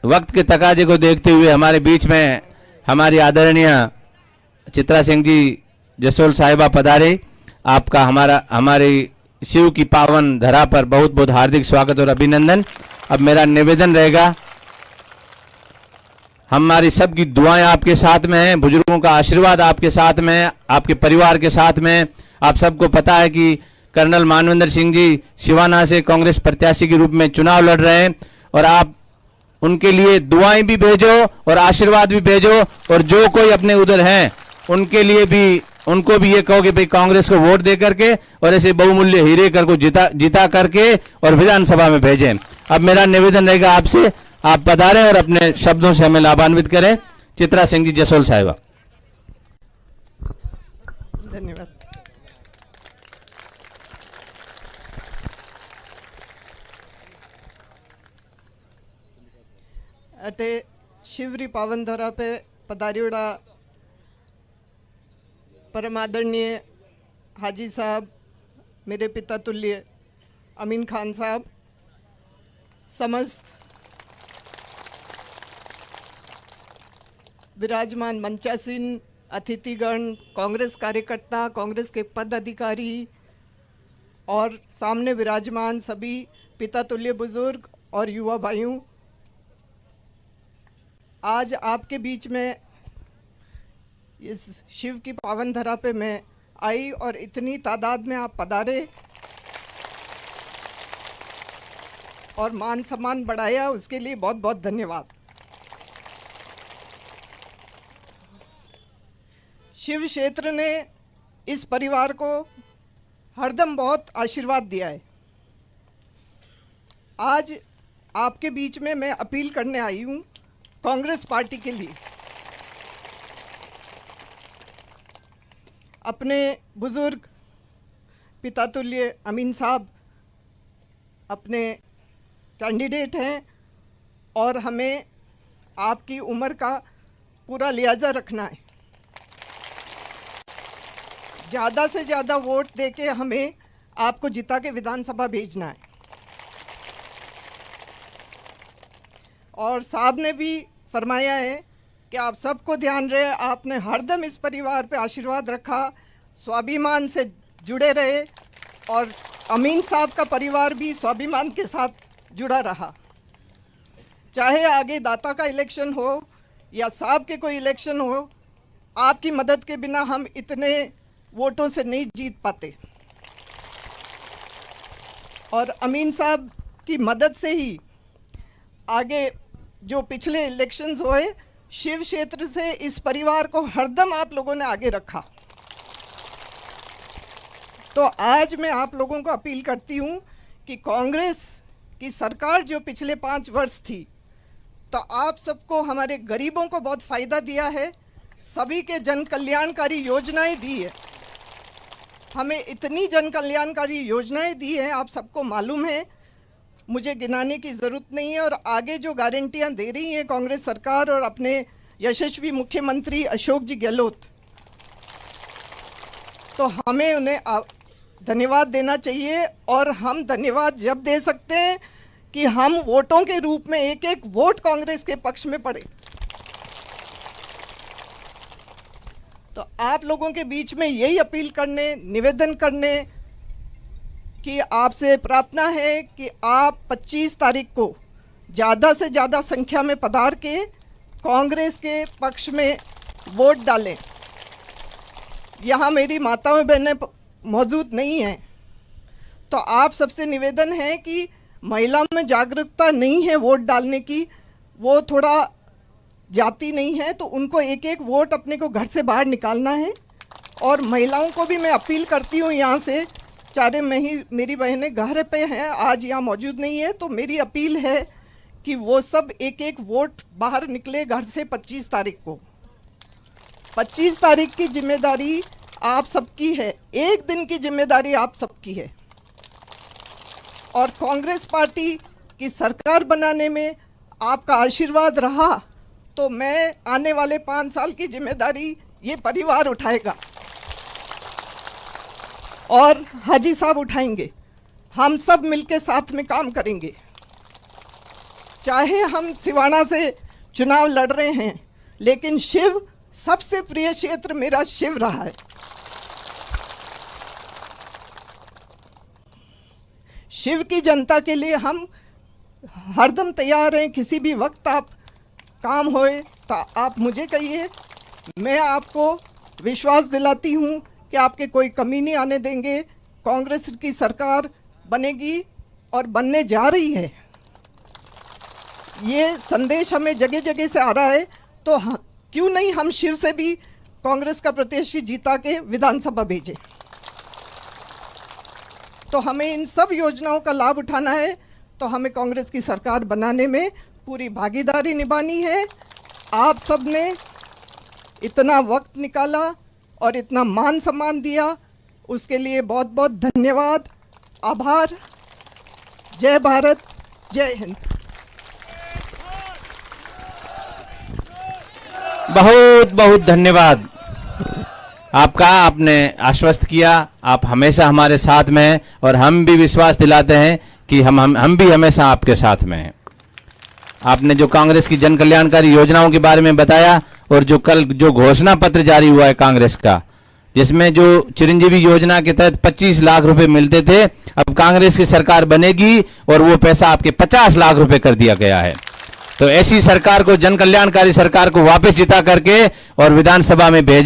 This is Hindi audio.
वक्त के तकाजे को देखते हुए हमारे बीच में हमारी आदरणीय चित्रा सिंह जी जसोल साहिबा पधारे। आपका हमारी शिव की पावन धरा पर बहुत बहुत हार्दिक स्वागत और अभिनंदन। अब मेरा निवेदन रहेगा, हमारी सबकी दुआएं आपके साथ में हैं, बुजुर्गों का आशीर्वाद आपके साथ में है, आपके परिवार के साथ में। आप सबको पता है कि कर्नल मानवेंद्र सिंह जी शिवाना से कांग्रेस प्रत्याशी के रूप में चुनाव लड़ रहे हैं और आप उनके लिए दुआएं भी भेजो और आशीर्वाद भी भेजो। और जो कोई अपने उधर हैं उनके लिए भी, उनको भी ये कहो कि भाई कांग्रेस को वोट दे करके और ऐसे बहुमूल्य हीरे कर को जिता करके और विधानसभा में भेजें। अब मेरा निवेदन रहेगा आपसे, आप पधारें और अपने शब्दों से हमें लाभान्वित करें। चित्रा सिंह जी जसोल साहिबा। धन्यवाद। अटे शिवरी पावन धरा पे पधारियोड़ा परम आदरणीय हाजी साहब, मेरे पिता तुल्य अमीन खान साहब, समस्त विराजमान मंचासीन अतिथिगण, कांग्रेस कार्यकर्ता, कांग्रेस के पद अधिकारी और सामने विराजमान सभी पिता तुल्य बुजुर्ग और युवा भाइयों, आज आपके बीच में इस शिव की पावन धरा पे मैं आई और इतनी तादाद में आप पधारे और मान सम्मान बढ़ाया, उसके लिए बहुत बहुत धन्यवाद। शिव क्षेत्र ने इस परिवार को हरदम बहुत आशीर्वाद दिया है। आज आपके बीच में मैं अपील करने आई हूँ कांग्रेस पार्टी के लिए। अपने बुजुर्ग पिता तुल्य अमीन साहब अपने कैंडिडेट हैं और हमें आपकी उम्र का पूरा लिहाजा रखना है। ज़्यादा से ज़्यादा वोट देके हमें आपको जिता के विधानसभा भेजना है। और साहब ने भी फरमाया है कि आप सबको ध्यान रहे, आपने हरदम इस परिवार पे आशीर्वाद रखा, स्वाभिमान से जुड़े रहे और अमीन साहब का परिवार भी स्वाभिमान के साथ जुड़ा रहा। चाहे आगे दाता का इलेक्शन हो या साहब के कोई इलेक्शन हो, आपकी मदद के बिना हम इतने वोटों से नहीं जीत पाते। और अमीन साहब की मदद से ही आगे जो पिछले इलेक्शंस हुए, शिव क्षेत्र से इस परिवार को हरदम आप लोगों ने आगे रखा। तो आज मैं आप लोगों को अपील करती हूँ कि कांग्रेस की सरकार जो पिछले 5 वर्ष थी, तो आप सबको, हमारे गरीबों को बहुत फ़ायदा दिया है, सभी के जन कल्याणकारी योजनाएं दी है। हमें इतनी जन कल्याणकारी योजनाएं दी हैं, आप सबको मालूम है, मुझे गिनाने की ज़रूरत नहीं है। और आगे जो गारंटियां दे रही है कांग्रेस सरकार और अपने यशस्वी मुख्यमंत्री अशोक जी गहलोत, तो हमें उन्हें धन्यवाद देना चाहिए। और हम धन्यवाद जब दे सकते हैं कि हम वोटों के रूप में एक एक वोट कांग्रेस के पक्ष में पड़े। तो आप लोगों के बीच में यही अपील करने, निवेदन करने कि आपसे प्रार्थना है कि आप 25 तारीख को ज़्यादा से ज़्यादा संख्या में पधार के कांग्रेस के पक्ष में वोट डालें। यहाँ मेरी माताएं बहनें मौजूद नहीं हैं, तो आप सबसे निवेदन है कि महिलाओं में जागरूकता नहीं है वोट डालने की, वो थोड़ा जाती नहीं है, तो उनको एक एक वोट अपने को घर से बाहर निकालना है। और महिलाओं को भी मैं अपील करती हूँ, यहाँ से चारे मेरी बहनें घर पे हैं, आज यहाँ मौजूद नहीं है, तो मेरी अपील है कि वो सब एक एक वोट बाहर निकले घर से 25 तारीख को। 25 तारीख की जिम्मेदारी आप सबकी है, एक दिन की जिम्मेदारी आप सबकी है। और कांग्रेस पार्टी की सरकार बनाने में आपका आशीर्वाद रहा तो मैं आने वाले 5 साल की जिम्मेदारी ये परिवार उठाएगा और हाजी साहब उठाएंगे। हम सब मिलके साथ में काम करेंगे। चाहे हम सिवाना से चुनाव लड़ रहे हैं, लेकिन शिव सबसे प्रिय क्षेत्र मेरा शिव रहा है। शिव की जनता के लिए हम हरदम तैयार हैं। किसी भी वक्त आप काम होए तो आप मुझे कहिए, मैं आपको विश्वास दिलाती हूँ कि आपके कोई कमी नहीं आने देंगे। कांग्रेस की सरकार बनेगी और बनने जा रही है। ये संदेश हमें जगह जगह से आ रहा है, तो क्यों नहीं हम शिव से भी कांग्रेस का प्रत्याशी जीता के विधानसभा भेजें। तो हमें इन सब योजनाओं का लाभ उठाना है, तो हमें कांग्रेस की सरकार बनाने में पूरी भागीदारी निभानी है। आप सब ने इतना वक्त निकाला और इतना मान सम्मान दिया, उसके लिए बहुत बहुत धन्यवाद, आभार। जय भारत, जय हिंद। बहुत बहुत धन्यवाद आपका। आपने आश्वस्त किया, आप हमेशा हमारे साथ में हैं और हम भी विश्वास दिलाते हैं कि हम भी हमेशा आपके साथ में हैं। आपने जो कांग्रेस की जन कल्याणकारी योजनाओं के बारे में बताया और जो कल जो घोषणा पत्र जारी हुआ है कांग्रेस का, जिसमें जो चिरंजीवी योजना के तहत 25 लाख रुपए मिलते थे, अब कांग्रेस की सरकार बनेगी और वो पैसा आपके 50 लाख रुपए कर दिया गया है। तो ऐसी सरकार को, जन कल्याणकारी सरकार को वापस जिता करके और विधानसभा में भेजना